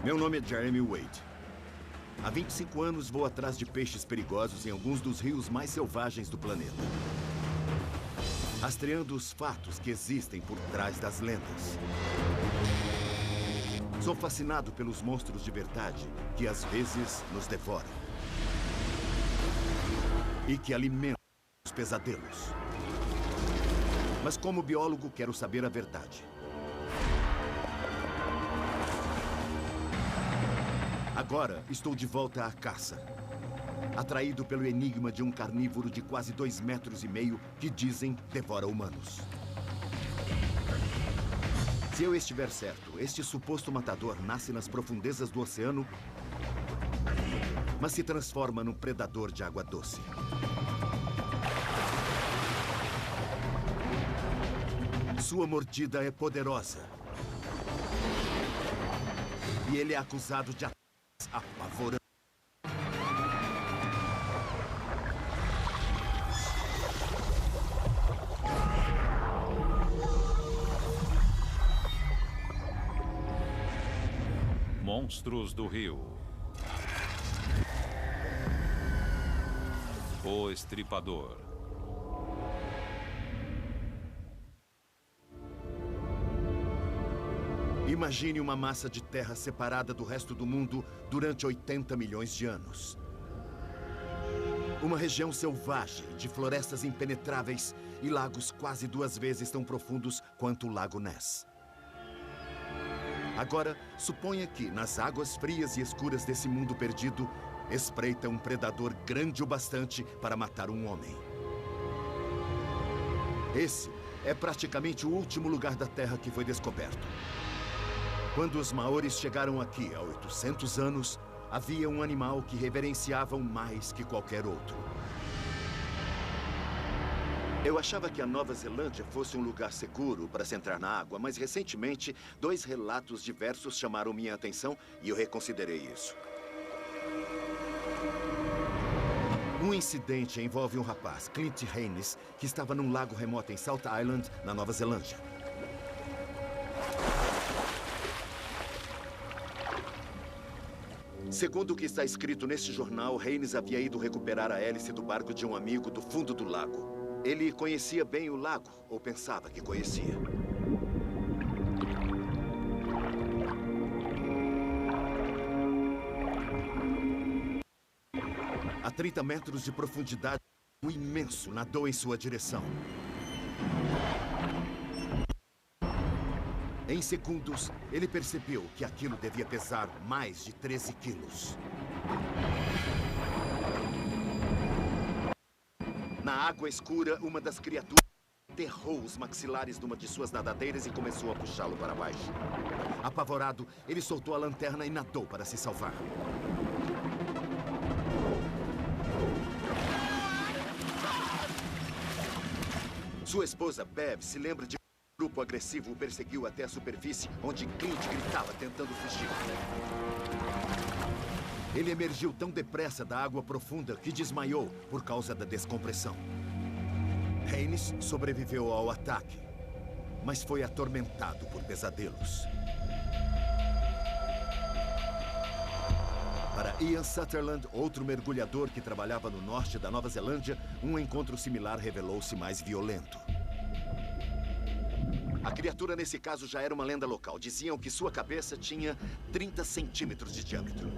Meu nome é Jeremy Wade. Há 25 anos vou atrás de peixes perigosos em alguns dos rios mais selvagens do planeta. Rastreando os fatos que existem por trás das lendas. Sou fascinado pelos monstros de verdade que às vezes nos devoram. E que alimentam os pesadelos. Mas como biólogo, quero saber a verdade. Agora, estou de volta à caça. Atraído pelo enigma de um carnívoro de quase 2,5 metros que dizem devora humanos. Se eu estiver certo, este suposto matador nasce nas profundezas do oceano, mas se transforma num predador de água doce. Sua mordida é poderosa. E ele é acusado de apavorante. Monstros do Rio. O Estripador. Imagine uma massa de terra separada do resto do mundo durante 80 milhões de anos. Uma região selvagem, de florestas impenetráveis e lagos quase 2 vezes tão profundos quanto o Lago Ness. Agora, suponha que, nas águas frias e escuras desse mundo perdido, espreita um predador grande o bastante para matar um homem. Esse é praticamente o último lugar da Terra que foi descoberto. Quando os maoris chegaram aqui há 800 anos, havia um animal que reverenciavam mais que qualquer outro. Eu achava que a Nova Zelândia fosse um lugar seguro para se entrar na água, mas recentemente 2 relatos diversos chamaram minha atenção e eu reconsiderei isso. Um incidente envolve um rapaz, Clint Haynes, que estava num lago remoto em South Island, na Nova Zelândia. Segundo o que está escrito neste jornal, Haynes havia ido recuperar a hélice do barco de um amigo do fundo do lago. Ele conhecia bem o lago, ou pensava que conhecia. A 30 metros de profundidade, um imenso nadou em sua direção. Em segundos, ele percebeu que aquilo devia pesar mais de 13 quilos. Na água escura, uma das criaturas aterrou os maxilares de uma de suas nadadeiras e começou a puxá-lo para baixo. Apavorado, ele soltou a lanterna e nadou para se salvar. Sua esposa, Bev, se lembra de que um grupo agressivo o perseguiu até a superfície, onde Clint gritava tentando fugir. Ele emergiu tão depressa da água profunda que desmaiou por causa da descompressão. Haynes sobreviveu ao ataque, mas foi atormentado por pesadelos. Para Ian Sutherland, outro mergulhador que trabalhava no norte da Nova Zelândia, um encontro similar revelou-se mais violento. A criatura, nesse caso, já era uma lenda local. Diziam que sua cabeça tinha 30 centímetros de diâmetro.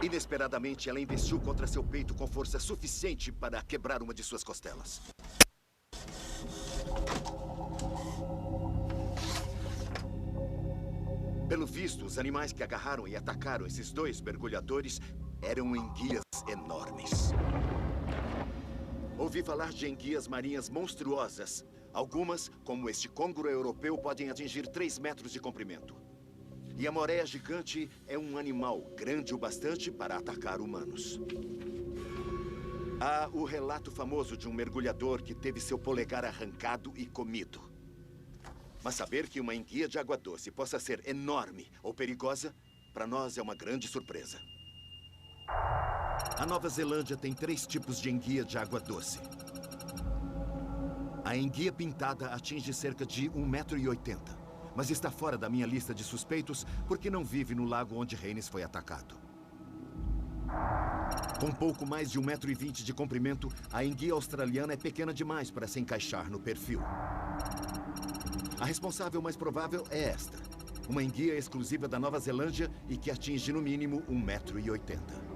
Inesperadamente, ela investiu contra seu peito com força suficiente para quebrar uma de suas costelas. Pelo visto, os animais que agarraram e atacaram esses 2 mergulhadores eram enguias enormes. Ouvi falar de enguias marinhas monstruosas. Algumas, como este côngoro europeu, podem atingir 3 metros de comprimento. E a moreia gigante é um animal grande o bastante para atacar humanos. Há o relato famoso de um mergulhador que teve seu polegar arrancado e comido. Mas saber que uma enguia de água doce possa ser enorme ou perigosa, para nós é uma grande surpresa. A Nova Zelândia tem 3 tipos de enguia de água doce. A enguia pintada atinge cerca de 1,80 m, mas está fora da minha lista de suspeitos porque não vive no lago onde Rhaenys foi atacado. Com pouco mais de 1,20 m de comprimento, a enguia australiana é pequena demais para se encaixar no perfil. A responsável mais provável é esta, uma enguia exclusiva da Nova Zelândia e que atinge no mínimo 1,80 m.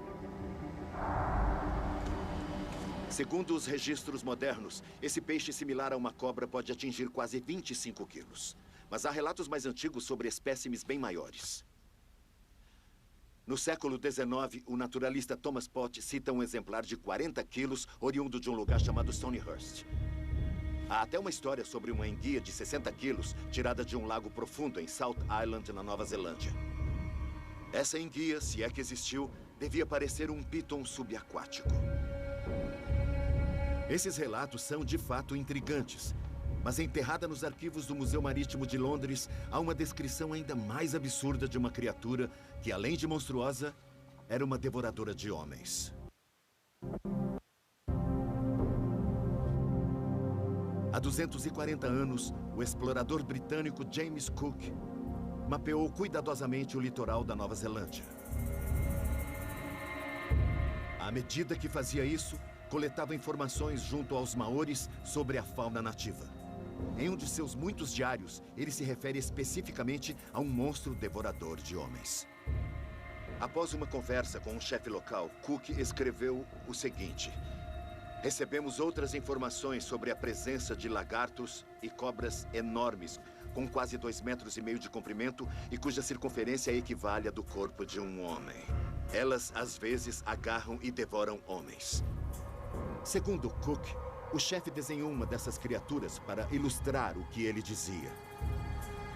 Segundo os registros modernos, esse peixe similar a uma cobra pode atingir quase 25 quilos. Mas há relatos mais antigos sobre espécimes bem maiores. No século XIX, o naturalista Thomas Pott cita um exemplar de 40 quilos, oriundo de um lugar chamado Stonyhurst. Há até uma história sobre uma enguia de 60 quilos, tirada de um lago profundo em South Island, na Nova Zelândia. Essa enguia, se é que existiu, devia parecer um piton subaquático. Esses relatos são, de fato, intrigantes. Mas enterrada nos arquivos do Museu Marítimo de Londres, há uma descrição ainda mais absurda de uma criatura que, além de monstruosa, era uma devoradora de homens. Há 240 anos, o explorador britânico James Cook mapeou cuidadosamente o litoral da Nova Zelândia. À medida que fazia isso, coletava informações junto aos maoris sobre a fauna nativa. Em um de seus muitos diários, ele se refere especificamente a um monstro devorador de homens. Após uma conversa com um chefe local, Cook escreveu o seguinte: recebemos outras informações sobre a presença de lagartos e cobras enormes, com quase 2,5 metros de comprimento e cuja circunferência equivale à do corpo de um homem. Elas, às vezes, agarram e devoram homens. Segundo Cook, o chefe desenhou uma dessas criaturas para ilustrar o que ele dizia.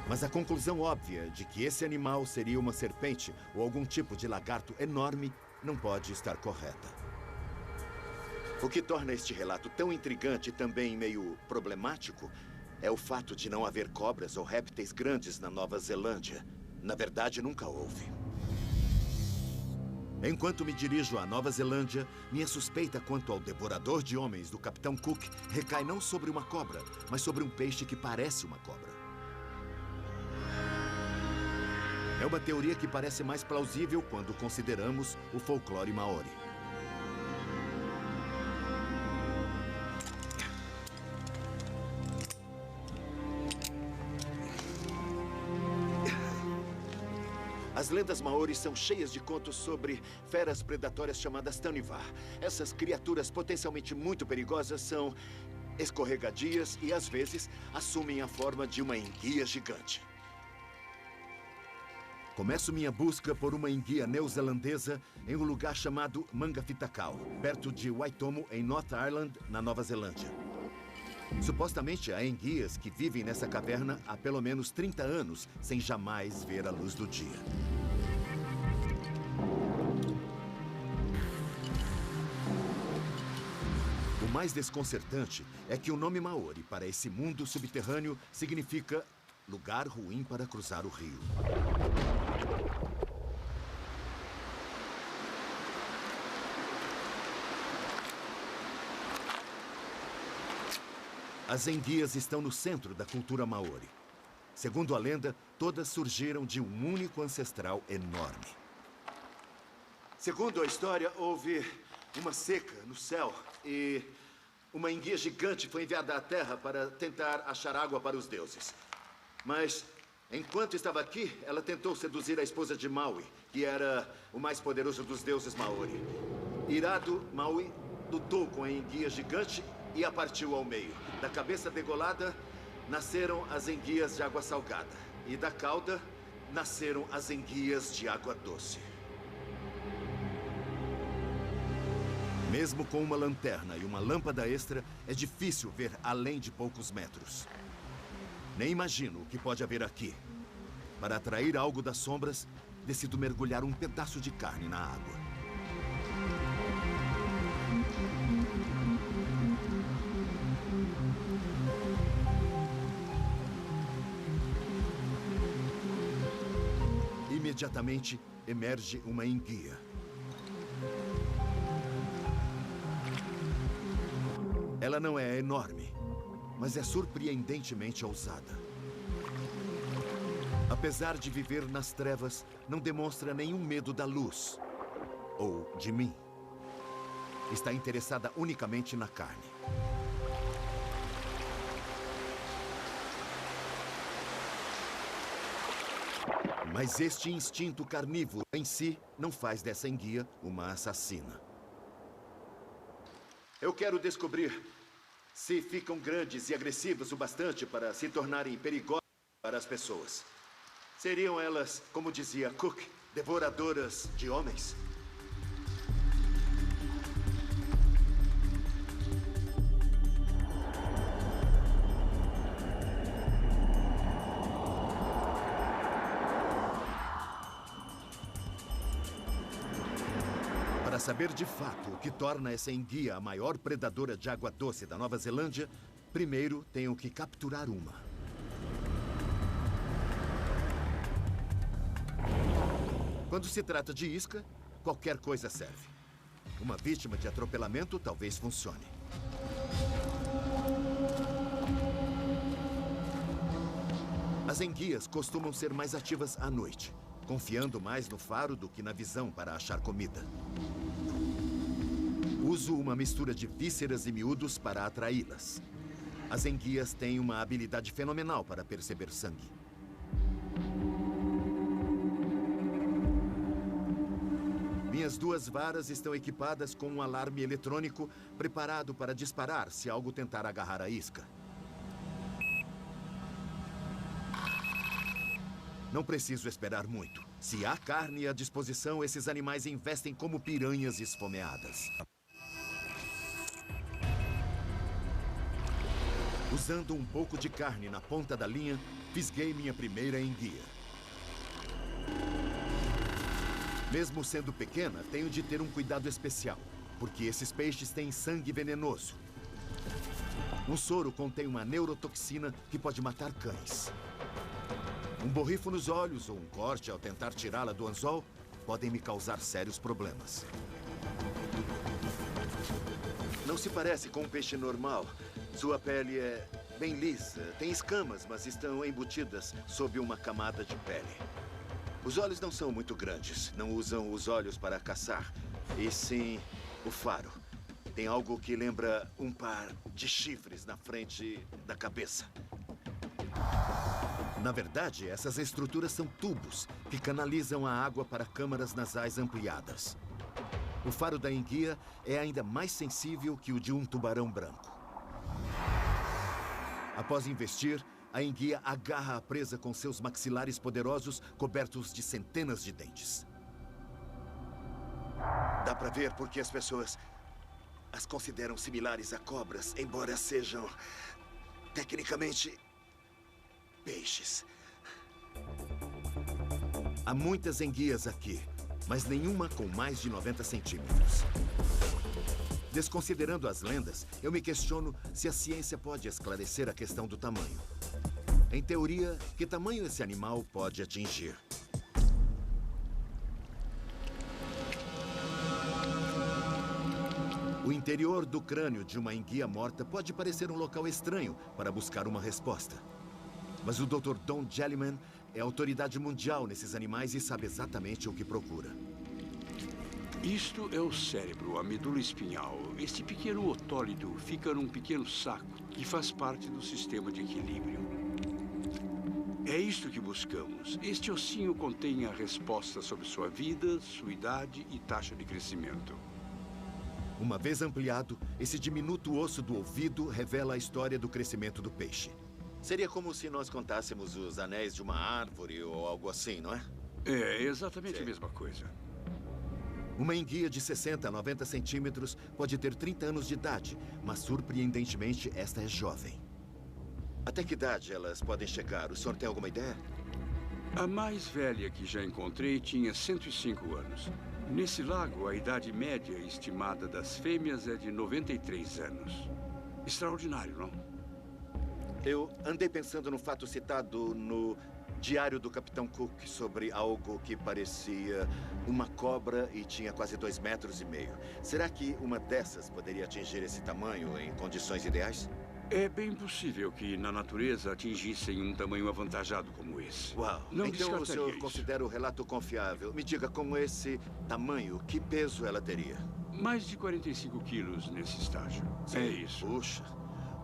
Mas a conclusão óbvia de que esse animal seria uma serpente ou algum tipo de lagarto enorme não pode estar correta. O que torna este relato tão intrigante e também meio problemático é o fato de não haver cobras ou répteis grandes na Nova Zelândia. Na verdade, nunca houve. Enquanto me dirijo à Nova Zelândia, minha suspeita quanto ao devorador de homens do Capitão Cook recai não sobre uma cobra, mas sobre um peixe que parece uma cobra. É uma teoria que parece mais plausível quando consideramos o folclore maori. As lendas maoris são cheias de contos sobre feras predatórias chamadas Taniwha. Essas criaturas potencialmente muito perigosas são escorregadias e, às vezes, assumem a forma de uma enguia gigante. Começo minha busca por uma enguia neozelandesa em um lugar chamado Mangafitakau, perto de Waitomo, em North Island, na Nova Zelândia. Supostamente há enguias que vivem nessa caverna há pelo menos 30 anos, sem jamais ver a luz do dia. O mais desconcertante é que o nome maori para esse mundo subterrâneo significa lugar ruim para cruzar o rio. As enguias estão no centro da cultura maori. Segundo a lenda, todas surgiram de um único ancestral enorme. Segundo a história, houve uma seca no céu e uma enguia gigante foi enviada à Terra para tentar achar água para os deuses. Mas, enquanto estava aqui, ela tentou seduzir a esposa de Maui, que era o mais poderoso dos deuses maori. Irado, Maui lutou com a enguia gigante e a partiu ao meio. Da cabeça degolada, nasceram as enguias de água salgada. E da cauda, nasceram as enguias de água doce. Mesmo com uma lanterna e uma lâmpada extra, é difícil ver além de poucos metros. Nem imagino o que pode haver aqui. Para atrair algo das sombras, decido mergulhar um pedaço de carne na água. Imediatamente, emerge uma enguia. Ela não é enorme, mas é surpreendentemente ousada. Apesar de viver nas trevas, não demonstra nenhum medo da luz. Ou de mim. Está interessada unicamente na carne. Mas este instinto carnívoro em si não faz dessa enguia uma assassina. Eu quero descobrir se ficam grandes e agressivas o bastante para se tornarem perigosas para as pessoas. Seriam elas, como dizia Cook, devoradoras de homens? Para saber de fato o que torna essa enguia a maior predadora de água doce da Nova Zelândia, primeiro tenho que capturar uma. Quando se trata de isca, qualquer coisa serve. Uma vítima de atropelamento talvez funcione. As enguias costumam ser mais ativas à noite, confiando mais no faro do que na visão para achar comida. Uso uma mistura de vísceras e miúdos para atraí-las. As enguias têm uma habilidade fenomenal para perceber sangue. Minhas duas varas estão equipadas com um alarme eletrônico preparado para disparar se algo tentar agarrar a isca. Não preciso esperar muito. Se há carne à disposição, esses animais investem como piranhas esfomeadas. Usando um pouco de carne na ponta da linha, fisguei minha primeira enguia. Mesmo sendo pequena, tenho de ter um cuidado especial, porque esses peixes têm sangue venenoso. Um soro contém uma neurotoxina que pode matar cães. Um borrifo nos olhos ou um corte ao tentar tirá-la do anzol podem me causar sérios problemas. Não se parece com um peixe normal. Sua pele é bem lisa, tem escamas, mas estão embutidas sob uma camada de pele. Os olhos não são muito grandes, não usam os olhos para caçar, e sim o faro. Tem algo que lembra um par de chifres na frente da cabeça. Na verdade, essas estruturas são tubos que canalizam a água para câmaras nasais ampliadas. O faro da enguia é ainda mais sensível que o de um tubarão branco. Após investir, a enguia agarra a presa com seus maxilares poderosos cobertos de centenas de dentes. Dá pra ver porque as pessoas as consideram similares a cobras, embora sejam, tecnicamente, peixes. Há muitas enguias aqui, mas nenhuma com mais de 90 centímetros. Desconsiderando as lendas, eu me questiono se a ciência pode esclarecer a questão do tamanho. Em teoria, que tamanho esse animal pode atingir? O interior do crânio de uma enguia morta pode parecer um local estranho para buscar uma resposta. Mas o Dr. Don Jellyman é autoridade mundial nesses animais e sabe exatamente o que procura. Isto é o cérebro, a medula espinhal. Este pequeno otólido fica num pequeno saco que faz parte do sistema de equilíbrio. É isto que buscamos. Este ossinho contém a resposta sobre sua vida, sua idade e taxa de crescimento. Uma vez ampliado, esse diminuto osso do ouvido revela a história do crescimento do peixe. Seria como se nós contássemos os anéis de uma árvore ou algo assim, não é? É exatamente a mesma coisa. Uma enguia de 60 a 90 centímetros pode ter 30 anos de idade, mas surpreendentemente esta é jovem. Até que idade elas podem chegar? O senhor tem alguma ideia? A mais velha que já encontrei tinha 105 anos. Nesse lago, a idade média estimada das fêmeas é de 93 anos. Extraordinário, não? Eu andei pensando no fato citado no diário do Capitão Cook sobre algo que parecia uma cobra e tinha quase 2,5 metros. Será que uma dessas poderia atingir esse tamanho em condições ideais? É bem possível que na natureza atingissem um tamanho avantajado como esse. Uau. Não Então o descartaria senhor isso. considera o relato confiável. Me diga, com esse tamanho, que peso ela teria? Mais de 45 quilos nesse estágio. É isso. Puxa.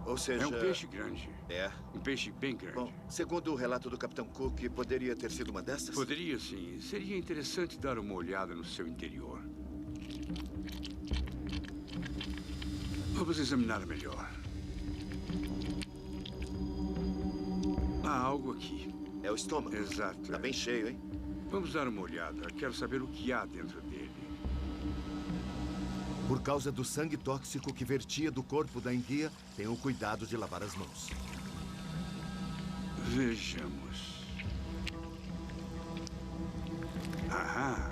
Ou seja... É um peixe grande. É. Um peixe bem grande. Bom, segundo o relato do Capitão Cook, poderia ter sido uma dessas? Poderia, sim. Seria interessante dar uma olhada no seu interior. Vamos examinar melhor. Há algo aqui. É o estômago. Exato. Tá bem cheio, hein? Vamos dar uma olhada. Quero saber o que há dentro dele. Por causa do sangue tóxico que vertia do corpo da enguia, tenham cuidado de lavar as mãos. Vejamos. Aham.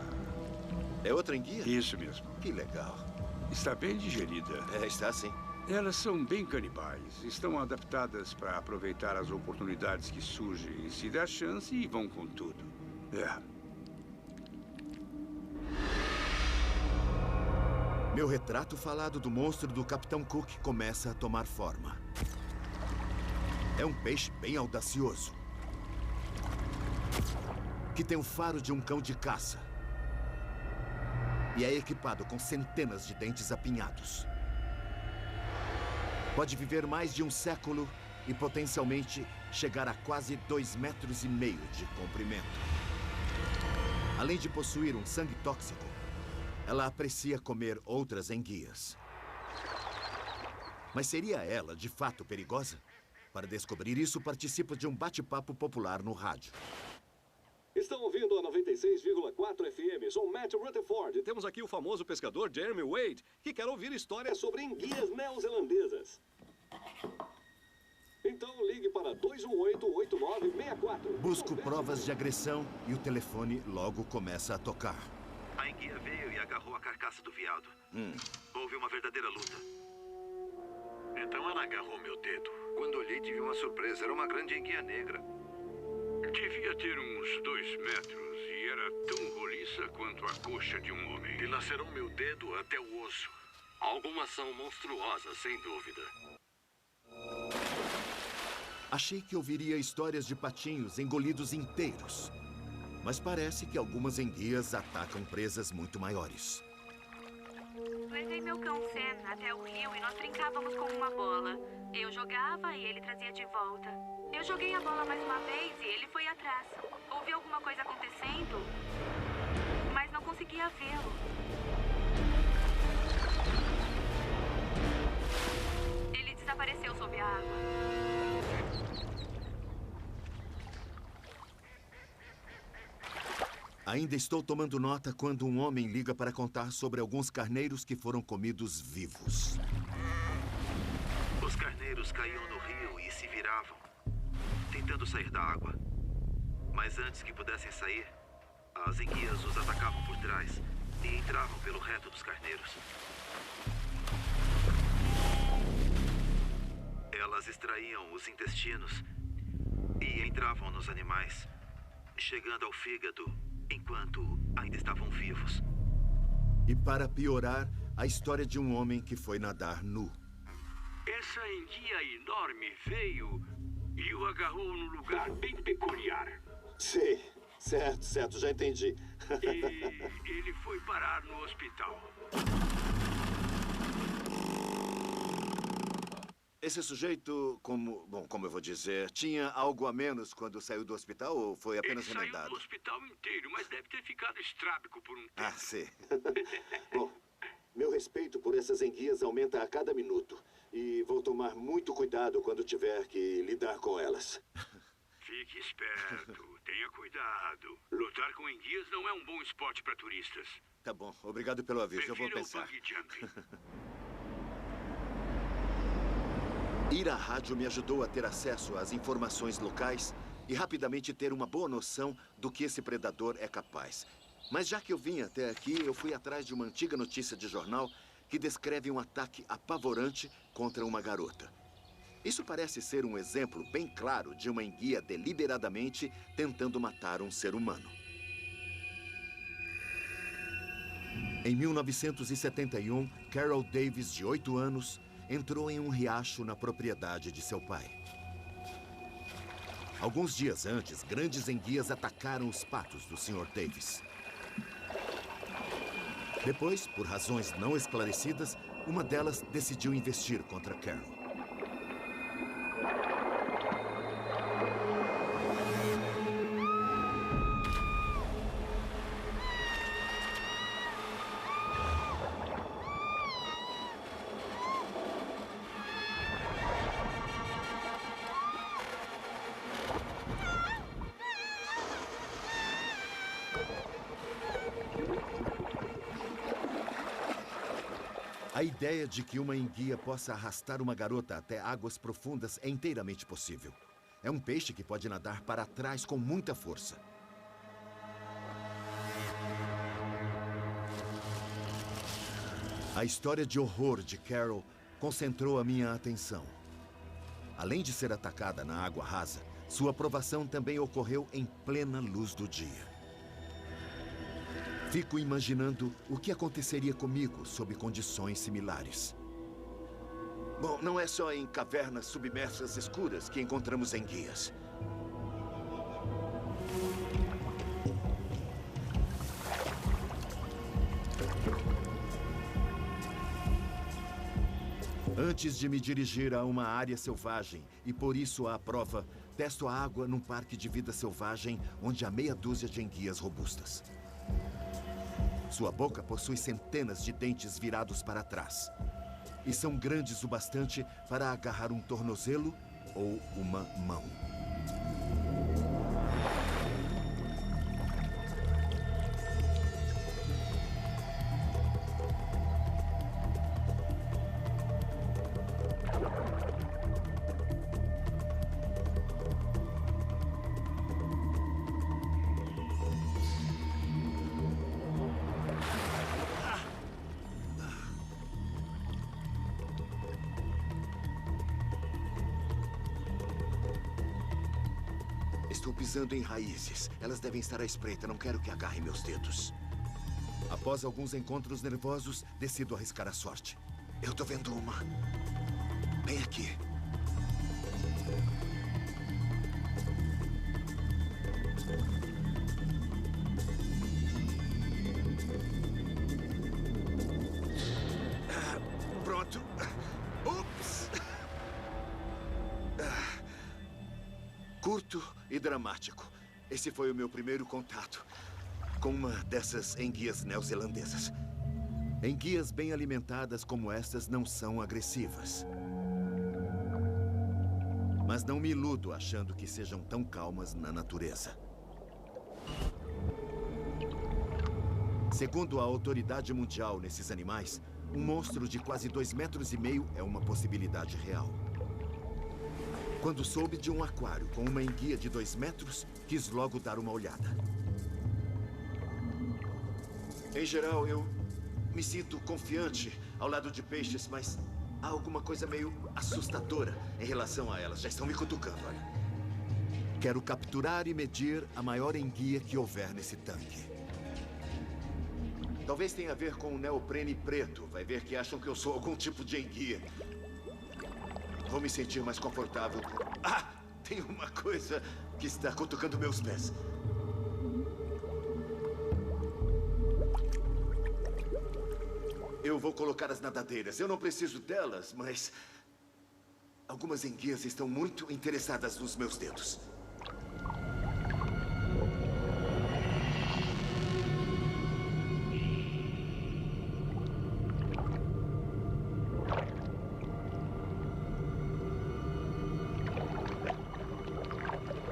É outra enguia? Isso mesmo. Que legal. Está bem digerida. É, está sim. Elas são bem canibais. Estão adaptadas para aproveitar as oportunidades que surgem. Se der chance, e vão com tudo. É. Meu retrato falado do monstro do Capitão Cook começa a tomar forma. É um peixe bem audacioso. Que tem o faro de um cão de caça. E é equipado com centenas de dentes apinhados. Pode viver mais de um século e potencialmente chegar a quase 2,5 metros de comprimento. Além de possuir um sangue tóxico, ela aprecia comer outras enguias. Mas seria ela, de fato, perigosa? Para descobrir isso, participa de um bate-papo popular no rádio. Estão ouvindo a 96,4 FM. Sou Matt Rutherford. Temos aqui o famoso pescador Jeremy Wade, que quer ouvir histórias sobre enguias neozelandesas. Então ligue para 218-8964. Busco provas de agressão e o telefone logo começa a tocar. A enguia veio e agarrou a carcaça do veado. Houve uma verdadeira luta. Então ela agarrou meu dedo. Quando olhei, tive uma surpresa. Era uma grande enguia negra. Devia ter uns 2 metros e era tão roliça quanto a coxa de um homem. Dilacerou meu dedo até o osso. Alguma ação monstruosa, sem dúvida. Achei que ouviria histórias de patinhos engolidos inteiros. Mas parece que algumas enguias atacam presas muito maiores. Levei meu cão Sam até o rio e nós brincávamos com uma bola. Eu jogava e ele trazia de volta. Eu joguei a bola mais uma vez e ele foi atrás. Ouvi alguma coisa acontecendo, mas não conseguia vê-lo. Ele desapareceu sob a água. Ainda estou tomando nota quando um homem liga para contar sobre alguns carneiros que foram comidos vivos. Os carneiros caíam no rio e se viravam, tentando sair da água. Mas antes que pudessem sair, as enguias os atacavam por trás e entravam pelo reto dos carneiros. Elas extraíam os intestinos e entravam nos animais, chegando ao fígado enquanto ainda estavam vivos. E para piorar, a história de um homem que foi nadar nu. Essa enguia enorme veio e o agarrou num lugar bem peculiar. Sim, certo, já entendi. E ele foi parar no hospital. Esse sujeito, como eu vou dizer, tinha algo a menos quando saiu do hospital ou foi apenas Ele saiu remendado? do hospital inteiro, mas deve ter ficado estrábico por um tempo. Ah, sim. Bom, meu respeito por essas enguias aumenta a cada minuto. E vou tomar muito cuidado quando tiver que lidar com elas. Fique esperto, tenha cuidado. Lutar com enguias não é um bom esporte para turistas. Tá bom, obrigado pelo aviso, eu vou Prefira o pensar. bungee jumping. Ir à rádio me ajudou a ter acesso às informações locais e rapidamente ter uma boa noção do que esse predador é capaz. Mas já que eu vim até aqui, eu fui atrás de uma antiga notícia de jornal que descreve um ataque apavorante contra uma garota. Isso parece ser um exemplo bem claro de uma enguia deliberadamente tentando matar um ser humano. Em 1971, Carol Davis, de 8 anos, entrou em um riacho na propriedade de seu pai. Alguns dias antes, grandes enguias atacaram os patos do Sr. Davis. Depois, por razões não esclarecidas, uma delas decidiu investir contra Carol. A ideia de que uma enguia possa arrastar uma garota até águas profundas é inteiramente possível. É um peixe que pode nadar para trás com muita força. A história de horror de Carol concentrou a minha atenção. Além de ser atacada na água rasa, sua aprovação também ocorreu em plena luz do dia. Fico imaginando o que aconteceria comigo sob condições similares. Bom, não é só em cavernas submersas escuras que encontramos enguias. Antes de me dirigir a uma área selvagem e por isso à prova, testo a água num parque de vida selvagem onde há meia dúzia de enguias robustas. Sua boca possui centenas de dentes virados para trás. E são grandes o bastante para agarrar um tornozelo ou uma mão. Estou pisando em raízes. Elas devem estar à espreita. Não quero que agarrem meus dedos. Após alguns encontros nervosos, decido arriscar a sorte. Eu tô vendo uma. Bem aqui. Pronto. Ups! Curto e dramático. Esse foi o meu primeiro contato com uma dessas enguias neozelandesas. Enguias bem alimentadas como estas não são agressivas. Mas não me iludo achando que sejam tão calmas na natureza. Segundo a autoridade mundial nesses animais, um monstro de quase 2,5 metros é uma possibilidade real. Quando soube de um aquário com uma enguia de 2 metros, quis logo dar uma olhada. Em geral, eu me sinto confiante ao lado de peixes, mas há alguma coisa meio assustadora em relação a elas. Já estão me cutucando, olha. Quero capturar e medir a maior enguia que houver nesse tanque. Talvez tenha a ver com o neoprene preto. Vai ver que acham que eu sou algum tipo de enguia. Vou me sentir mais confortável. Ah! Tem uma coisa que está cutucando meus pés. Eu vou colocar as nadadeiras. Eu não preciso delas, mas algumas enguias estão muito interessadas nos meus dedos.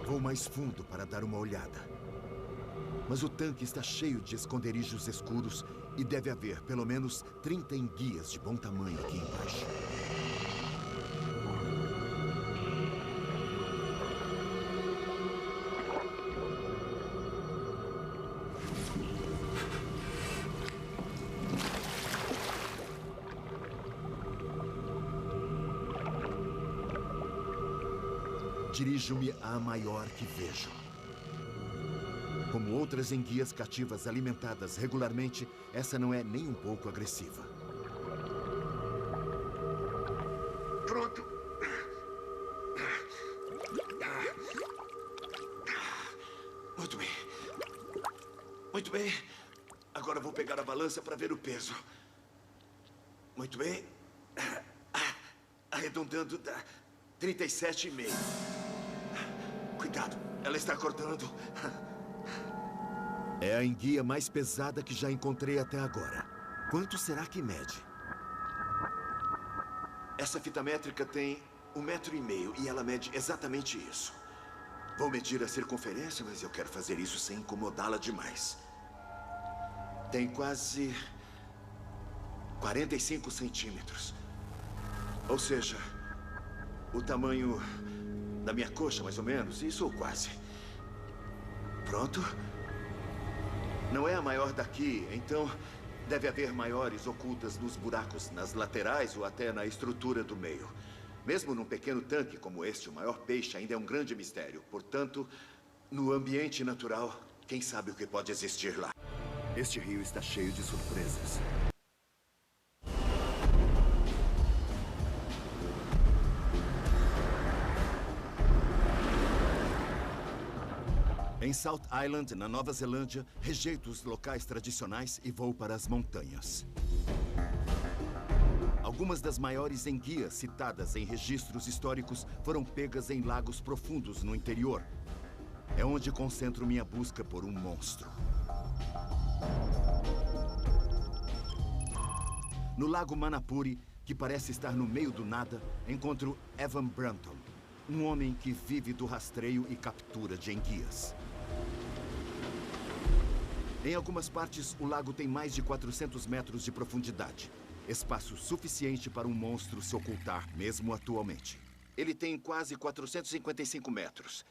Vou mais fundo para dar uma olhada. Mas o tanque está cheio de esconderijos escuros e deve haver pelo menos 30 enguias de bom tamanho aqui embaixo. Dirijo-me à maior que vejo. Como outras enguias cativas alimentadas regularmente, essa não é nem um pouco agressiva. Muito bem. Muito bem. Agora vou pegar a balança para ver o peso. Muito bem. Arredondando, dá 37,5. Cuidado, ela está cortando. É a enguia mais pesada que já encontrei até agora. Quanto será que mede? Essa fita métrica tem 1,5 metro e ela mede exatamente isso. Vou medir a circunferência, mas eu quero fazer isso sem incomodá-la demais. Tem quase 45 centímetros. Ou seja, o tamanho da minha coxa, mais ou menos. Isso ou quase. Pronto. Não é a maior daqui, então deve haver maiores ocultas nos buracos, nas laterais ou até na estrutura do meio. Mesmo num pequeno tanque como este, o maior peixe ainda é um grande mistério. Portanto, no ambiente natural, quem sabe o que pode existir lá? Este rio está cheio de surpresas. Em South Island, na Nova Zelândia, rejeito os locais tradicionais e vou para as montanhas. Algumas das maiores enguias citadas em registros históricos foram pegas em lagos profundos no interior. É onde concentro minha busca por um monstro. No lago Manapuri, que parece estar no meio do nada, encontro Evan Branton, um homem que vive do rastreio e captura de enguias. Em algumas partes, o lago tem mais de 400 metros de profundidade. Espaço suficiente para um monstro se ocultar, mesmo atualmente. Ele tem quase 455 metros.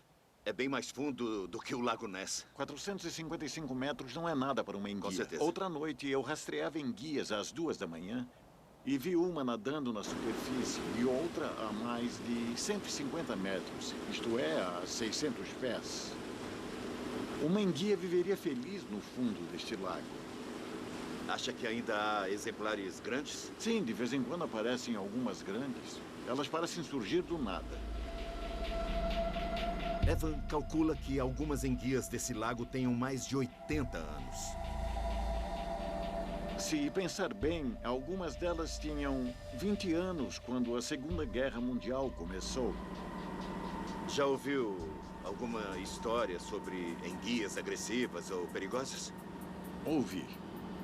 É bem mais fundo do que o Lago Ness. 455 metros não é nada para uma enguia. Com certeza. Outra noite, eu rastreava enguias às 2 da manhã e vi uma nadando na superfície e outra a mais de 150 metros, isto é, a 600 pés. Uma enguia viveria feliz no fundo deste lago. Acha que ainda há exemplares grandes? Sim, de vez em quando aparecem algumas grandes. Elas parecem surgir do nada. Evan calcula que algumas enguias desse lago tenham mais de 80 anos. Se pensar bem, algumas delas tinham 20 anos quando a Segunda Guerra Mundial começou. Já ouviu alguma história sobre enguias agressivas ou perigosas? Ouvi.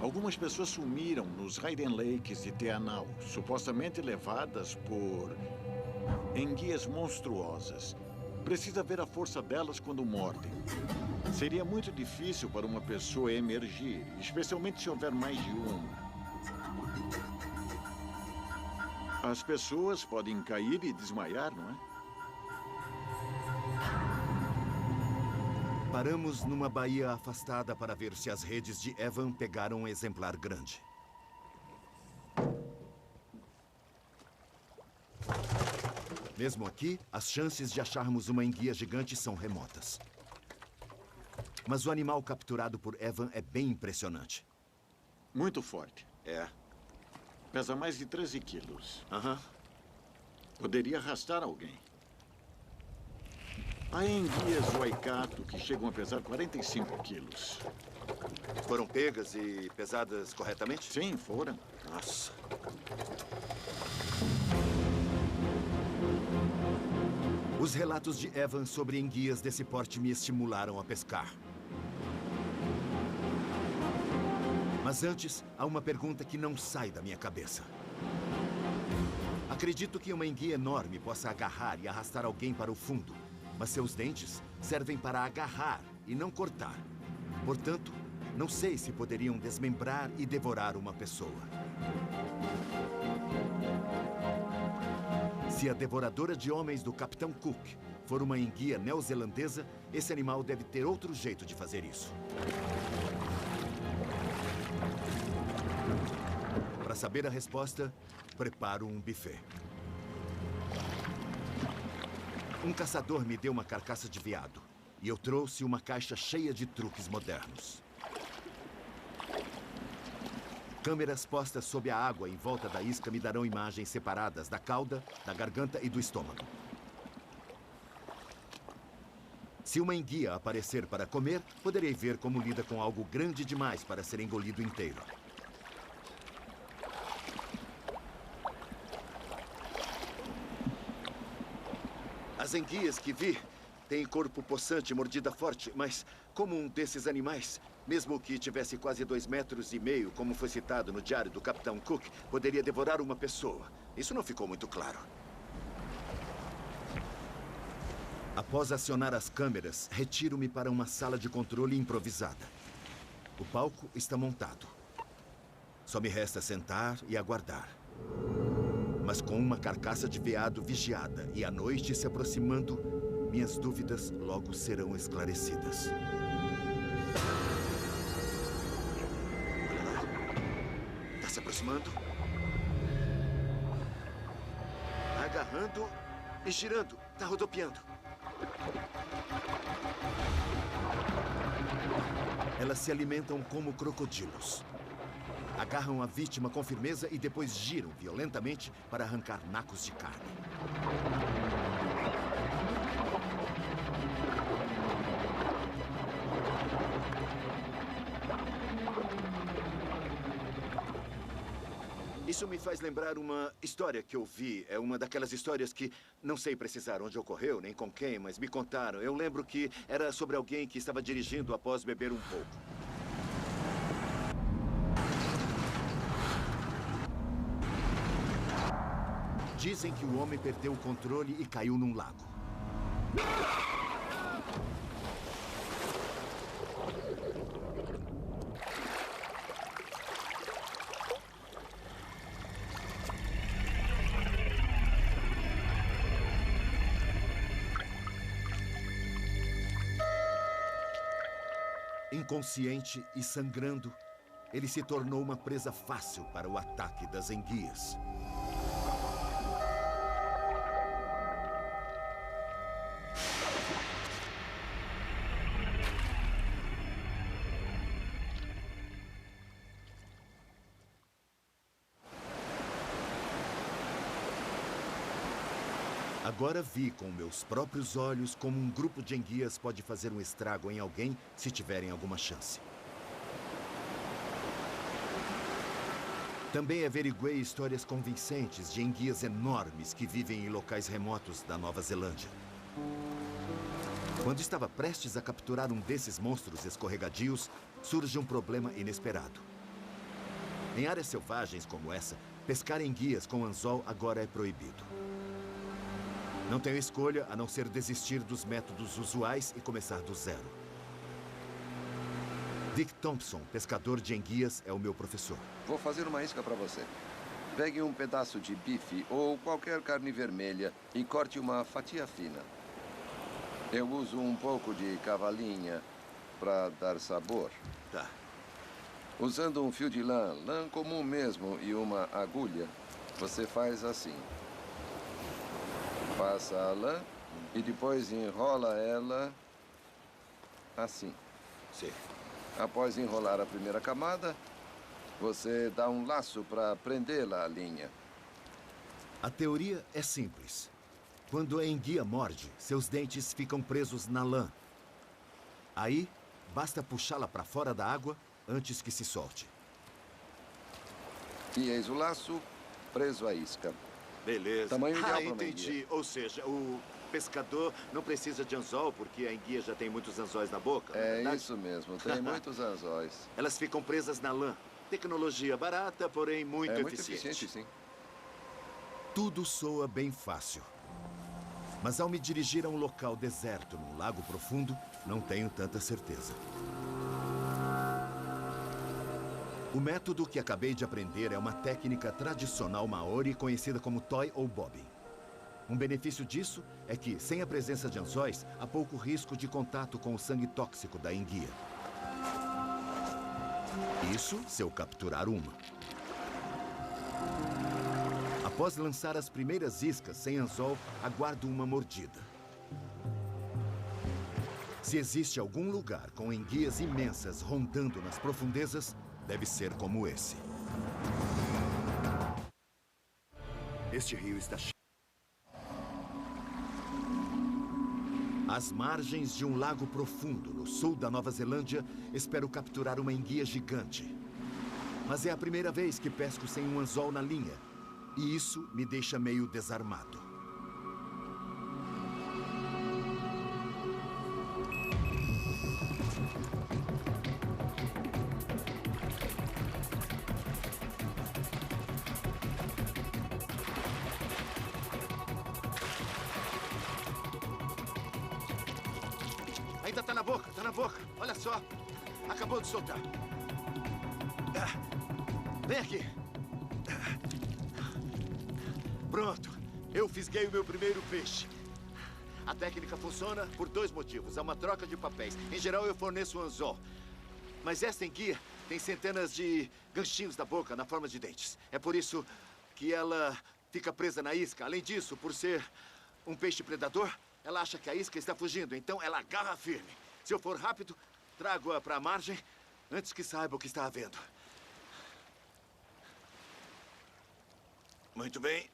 Algumas pessoas sumiram nos Hayden Lakes de Te Anau, supostamente levadas por enguias monstruosas. Precisa ver a força delas quando mordem. Seria muito difícil para uma pessoa emergir, especialmente se houver mais de uma. As pessoas podem cair e desmaiar, não é? Paramos numa baía afastada para ver se as redes de Evan pegaram um exemplar grande. Mesmo aqui, as chances de acharmos uma enguia gigante são remotas. Mas o animal capturado por Evan é bem impressionante. Muito forte. É. Pesa mais de 13 quilos. Aham. Poderia arrastar alguém. Há enguias Waikato que chegam a pesar 45 quilos. Foram pegas e pesadas corretamente? Sim, foram. Nossa. Os relatos de Evan sobre enguias desse porte me estimularam a pescar. Mas antes, há uma pergunta que não sai da minha cabeça. Acredito que uma enguia enorme possa agarrar e arrastar alguém para o fundo, mas seus dentes servem para agarrar e não cortar. Portanto, não sei se poderiam desmembrar e devorar uma pessoa. Se a devoradora de homens do Capitão Cook for uma enguia neozelandesa, esse animal deve ter outro jeito de fazer isso. Para saber a resposta, preparo um buffet. Um caçador me deu uma carcaça de veado e eu trouxe uma caixa cheia de truques modernos. Câmeras postas sob a água em volta da isca me darão imagens separadas da cauda, da garganta e do estômago. Se uma enguia aparecer para comer, poderei ver como lida com algo grande demais para ser engolido inteiro. As enguias que vi têm corpo possante e mordida forte, mas como um desses animais, mesmo que tivesse quase 2,5 metros, como foi citado no diário do Capitão Cook, poderia devorar uma pessoa. Isso não ficou muito claro. Após acionar as câmeras, retiro-me para uma sala de controle improvisada. O palco está montado. Só me resta sentar e aguardar. Mas com uma carcaça de veado vigiada e a noite se aproximando, minhas dúvidas logo serão esclarecidas. Olha lá. Está se aproximando. Agarrando e girando. Está rodopiando. Elas se alimentam como crocodilos. Agarram a vítima com firmeza e depois giram violentamente para arrancar nacos de carne. Isso me faz lembrar uma história que eu vi. É uma daquelas histórias que não sei precisar onde ocorreu, nem com quem, mas me contaram. Eu lembro que era sobre alguém que estava dirigindo após beber um pouco. Dizem que o homem perdeu o controle e caiu num lago. Inconsciente e sangrando, ele se tornou uma presa fácil para o ataque das enguias. Agora vi com meus próprios olhos como um grupo de enguias pode fazer um estrago em alguém se tiverem alguma chance. Também averiguei histórias convincentes de enguias enormes que vivem em locais remotos da Nova Zelândia. Quando estava prestes a capturar um desses monstros escorregadios, surge um problema inesperado. Em áreas selvagens como essa, pescar enguias com anzol agora é proibido. Não tenho escolha a não ser desistir dos métodos usuais e começar do zero. Dick Thompson, pescador de enguias, é o meu professor. Vou fazer uma isca para você. Pegue um pedaço de bife ou qualquer carne vermelha e corte uma fatia fina. Eu uso um pouco de cavalinha para dar sabor. Tá. Usando um fio de lã comum mesmo, e uma agulha, você faz assim. Passa a lã e depois enrola ela assim. Sim. Após enrolar a primeira camada, você dá um laço para prendê-la à linha. A teoria é simples. Quando a enguia morde, seus dentes ficam presos na lã. Aí, basta puxá-la para fora da água antes que se solte. E eis o laço preso à isca. Beleza. Tamanho ideal para uma entendi. enguia. Ou seja, o pescador não precisa de anzol porque a enguia já tem muitos anzóis na boca, não é É verdade? isso mesmo, tem muitos anzóis. Elas ficam presas na lã. Tecnologia barata, porém muito É muito eficiente. eficiente, sim. Tudo soa bem fácil. Mas ao me dirigir a um local deserto, num lago profundo, não tenho tanta certeza. O método que acabei de aprender é uma técnica tradicional maori conhecida como toy ou bobbing. Um benefício disso é que, sem a presença de anzóis, há pouco risco de contato com o sangue tóxico da enguia. Isso se eu capturar uma. Após lançar as primeiras iscas sem anzol, aguardo uma mordida. Se existe algum lugar com enguias imensas rondando nas profundezas, deve ser como esse. Este rio está cheio. Às margens de um lago profundo, no sul da Nova Zelândia, espero capturar uma enguia gigante. Mas é a primeira vez que pesco sem um anzol na linha. E isso me deixa meio desarmado. Ainda tá na boca, tá na boca. Olha só. Acabou de soltar. Vem aqui. Pronto. Eu fisguei o meu primeiro peixe. A técnica funciona por 2 motivos. É uma troca de papéis. Em geral, eu forneço um anzol. Mas esta enguia tem centenas de ganchinhos na boca, na forma de dentes. É por isso que ela fica presa na isca. Além disso, por ser um peixe predador, ela acha que a isca está fugindo, então ela agarra firme. Se eu for rápido, trago-a para a margem antes que saiba o que está havendo. Muito bem.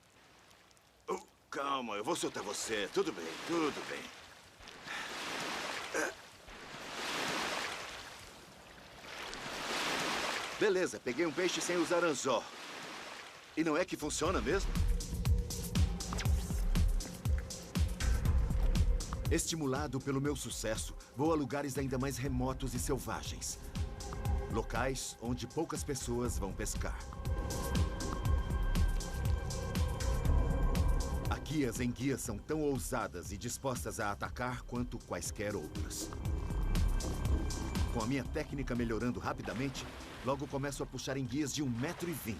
Calma, eu vou soltar você. Tudo bem, tudo bem. Beleza, peguei um peixe sem usar anzol. E não é que funciona mesmo? Estimulado pelo meu sucesso, vou a lugares ainda mais remotos e selvagens. Locais onde poucas pessoas vão pescar. Aqui as enguias são tão ousadas e dispostas a atacar quanto quaisquer outras. Com a minha técnica melhorando rapidamente, logo começo a puxar enguias de 1,20 m.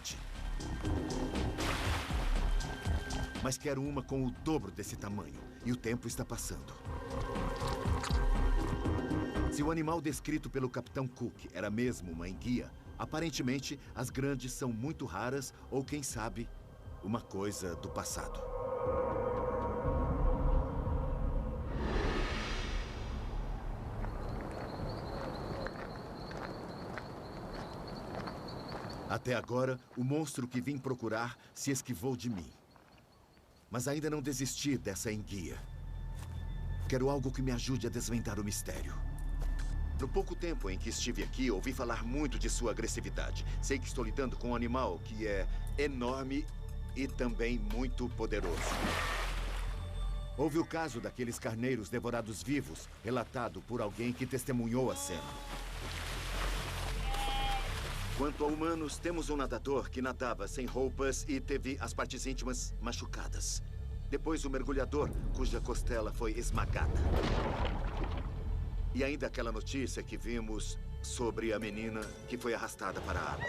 Mas quero uma com o dobro desse tamanho, e o tempo está passando. Se o animal descrito pelo Capitão Cook era mesmo uma enguia, aparentemente as grandes são muito raras ou, quem sabe, uma coisa do passado. Até agora, o monstro que vim procurar se esquivou de mim. Mas ainda não desisti dessa enguia. Quero algo que me ajude a desvendar o mistério. No pouco tempo em que estive aqui, ouvi falar muito de sua agressividade. Sei que estou lidando com um animal que é enorme e também muito poderoso. Houve o caso daqueles carneiros devorados vivos, relatado por alguém que testemunhou a cena. Quanto a humanos, temos um nadador que nadava sem roupas e teve as partes íntimas machucadas. Depois, o mergulhador, cuja costela foi esmagada. E ainda aquela notícia que vimos sobre a menina que foi arrastada para a água.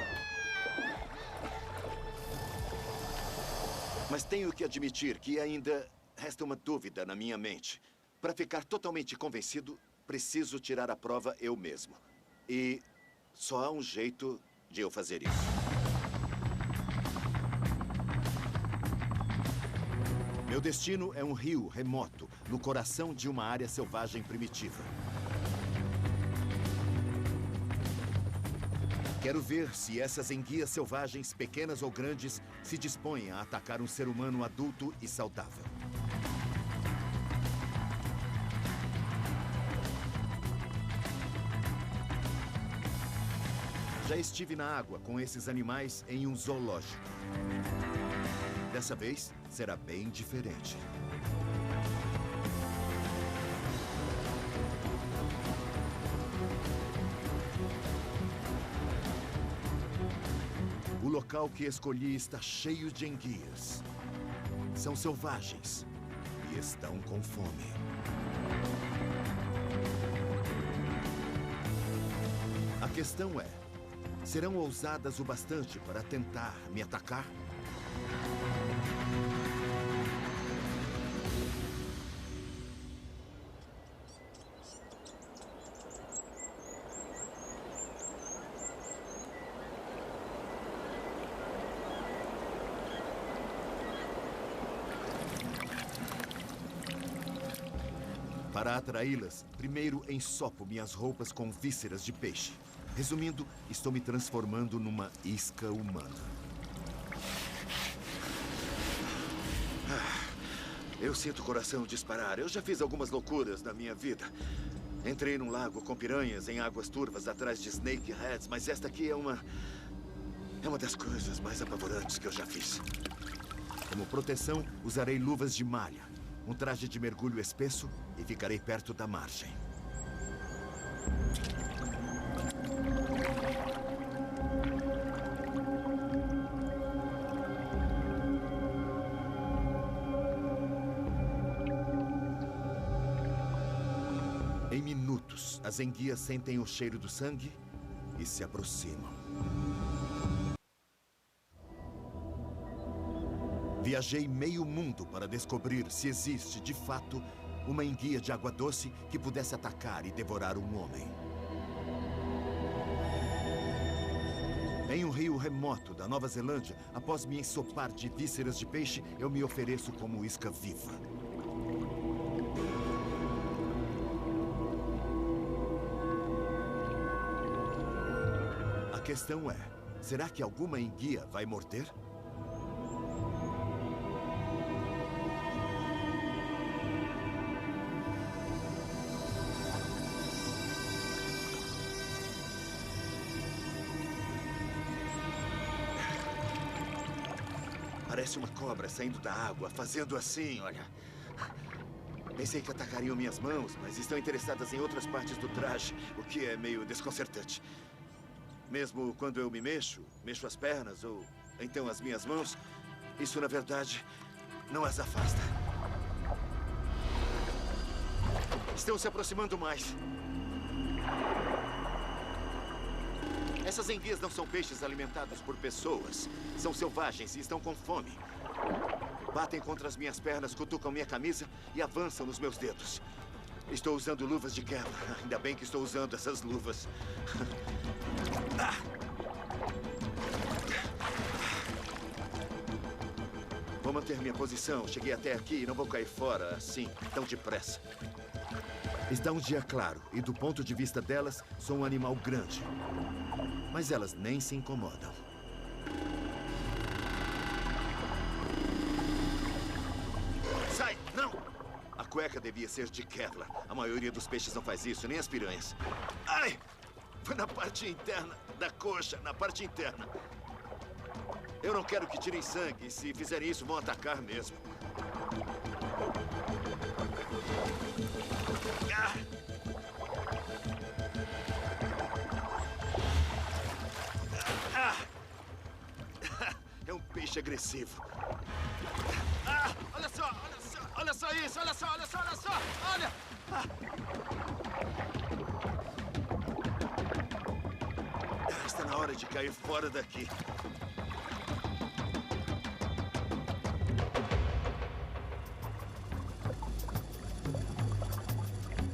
Mas tenho que admitir que ainda resta uma dúvida na minha mente. Para ficar totalmente convencido, preciso tirar a prova eu mesmo. E só há um jeito de eu fazer isso. Meu destino é um rio remoto, no coração de uma área selvagem primitiva. Quero ver se essas enguias selvagens, pequenas ou grandes, se dispõem a atacar um ser humano adulto e saudável. Já estive na água com esses animais em um zoológico. Dessa vez, será bem diferente. O local que escolhi está cheio de enguias. São selvagens e estão com fome. A questão é: serão ousadas o bastante para tentar me atacar? Para atraí-las, primeiro ensopo minhas roupas com vísceras de peixe. Resumindo, estou me transformando numa isca humana. Eu sinto o coração disparar. Eu já fiz algumas loucuras na minha vida. Entrei num lago com piranhas em águas turvas atrás de snakeheads, mas esta aqui é uma das coisas mais apavorantes que eu já fiz. Como proteção, usarei luvas de malha, um traje de mergulho espesso e ficarei perto da margem. Em minutos, as enguias sentem o cheiro do sangue e se aproximam. Viajei meio mundo para descobrir se existe, de fato, uma enguia de água doce que pudesse atacar e devorar um homem. Em um rio remoto da Nova Zelândia, após me ensopar de vísceras de peixe, eu me ofereço como isca viva. A questão é, será que alguma enguia vai morder? Parece uma cobra saindo da água, fazendo assim, olha. Pensei que atacariam minhas mãos, mas estão interessadas em outras partes do traje, o que é meio desconcertante. Mesmo quando eu me mexo as pernas ou então as minhas mãos, isso, na verdade, não as afasta. Estão se aproximando mais. Essas enguias não são peixes alimentados por pessoas. São selvagens e estão com fome. Batem contra as minhas pernas, cutucam minha camisa e avançam nos meus dedos. Estou usando luvas de Kevlar. Ainda bem que estou usando essas luvas. Vou manter minha posição. Cheguei até aqui e não vou cair fora assim, tão depressa. Está um dia claro e, do ponto de vista delas, sou um animal grande. Mas elas nem se incomodam. Sai! Não! A cueca devia ser de Kevlar. A maioria dos peixes não faz isso, nem as piranhas. Ai! Foi na parte interna da coxa, na parte interna. Eu não quero que tirem sangue. Se fizerem isso, vão atacar mesmo. É um peixe agressivo. Olha só, olha só, olha só isso, olha só, olha só, olha só, olha! Está na hora de cair fora daqui.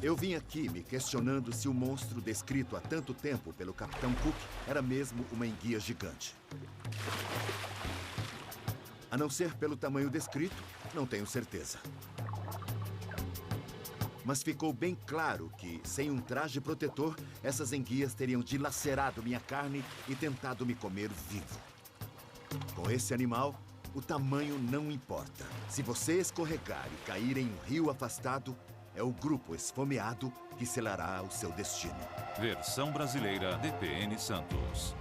Eu vim aqui me questionando se o monstro descrito há tanto tempo pelo Capitão Cook era mesmo uma enguia gigante. A não ser pelo tamanho descrito, não tenho certeza. Mas ficou bem claro que, sem um traje protetor, essas enguias teriam dilacerado minha carne e tentado me comer vivo. Com esse animal, o tamanho não importa. Se você escorregar e cair em um rio afastado, é o grupo esfomeado que selará o seu destino. Versão brasileira DPN Santos.